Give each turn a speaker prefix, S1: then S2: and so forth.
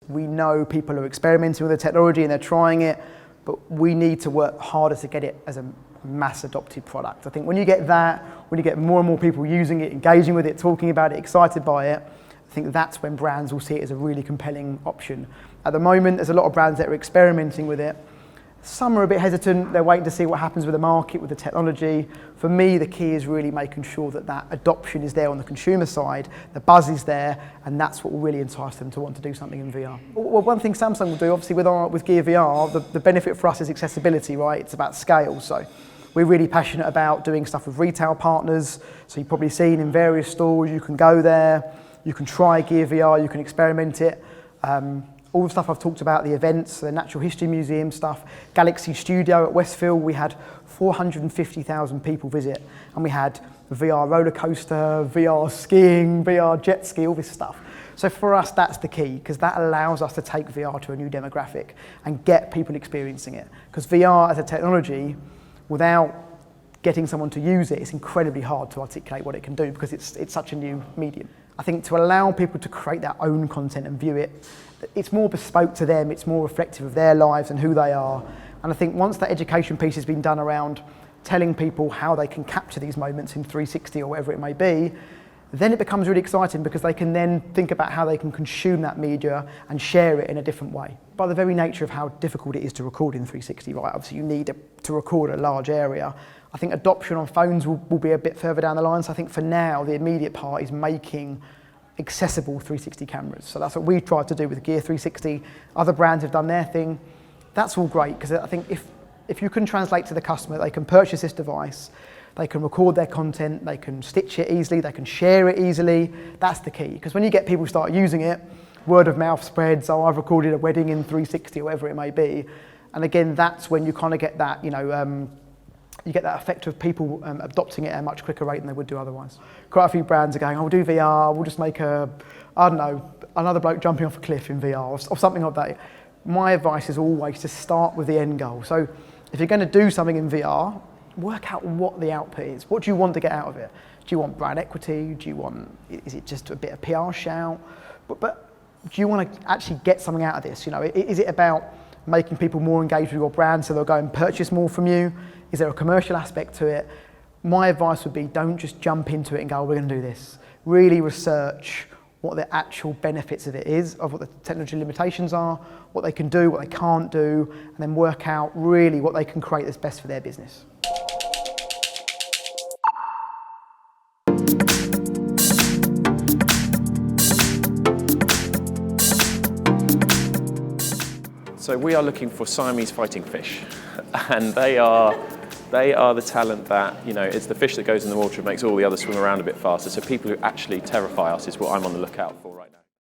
S1: We know people are experimenting with the technology and they're trying it, but we need to work harder to get it as a mass adopted product. I think when you get that, when you get more and more people using it, engaging with it, talking about it, excited by it, I think that's when brands will see it as a really compelling option. At the moment, there's a lot of brands that are experimenting with it. Some are a bit hesitant, they're waiting to see what happens with the market, with the technology. For me, the key is really making sure that that adoption is there on the consumer side, the buzz is there, and that's what will really entice them to want to do something in VR. Well, one thing Samsung will do, obviously with Gear VR, the benefit for us is accessibility, right? It's about scale, so we're really passionate about doing stuff with retail partners. So you've probably seen in various stores, you can go there, you can try Gear VR, you can experiment it. All the stuff I've talked about, the events, the Natural History Museum stuff, Galaxy Studio at Westfield, we had 450,000 people visit, and we had VR roller coaster, VR skiing, VR jet ski, all this stuff. So for us, that's the key, because that allows us to take VR to a new demographic and get people experiencing it. Because VR as a technology, without getting someone to use it, it's incredibly hard to articulate what it can do because it's such a new medium. I think to allow people to create their own content and view it, it's more bespoke to them, it's more reflective of their lives and who they are. And I think once that education piece has been done around telling people how they can capture these moments in 360 or whatever it may be, then it becomes really exciting because they can then think about how they can consume that media and share it in a different way. By the very nature of how difficult it is to record in 360, right? Obviously you need to record a large area. I think adoption on phones will be a bit further down the line. So I think for now, the immediate part is making accessible 360 cameras. So that's what we've tried to do with Gear 360. Other brands have done their thing. That's all great because I think if you can translate to the customer, they can purchase this device, they can record their content, they can stitch it easily, they can share it easily. That's the key. Because when you get people start using it, word of mouth spreads, oh, I've recorded a wedding in 360 or whatever it may be. And again, that's when you kind of get that, you get that effect of people adopting it at a much quicker rate than they would do otherwise. Quite a few brands are going, oh, we'll do VR, we'll just make another bloke jumping off a cliff in VR or something like that. My advice is always to start with the end goal. So if you're going to do something in VR, work out what the output is. What do you want to get out of it? Do you want brand equity? Is it just a bit of PR shout? But do you want to actually get something out of this? Is it about making people more engaged with your brand so they'll go and purchase more from you? Is there a commercial aspect to it? My advice would be don't just jump into it and go, oh, we're going to do this. Really research what the actual benefits of it is, of what the technology limitations are, what they can do, what they can't do, and then work out really what they can create that's best for their business.
S2: So we are looking for Siamese fighting fish, and they are the talent that, it's the fish that goes in the water and makes all the others swim around a bit faster. So people who actually terrify us is what I'm on the lookout for.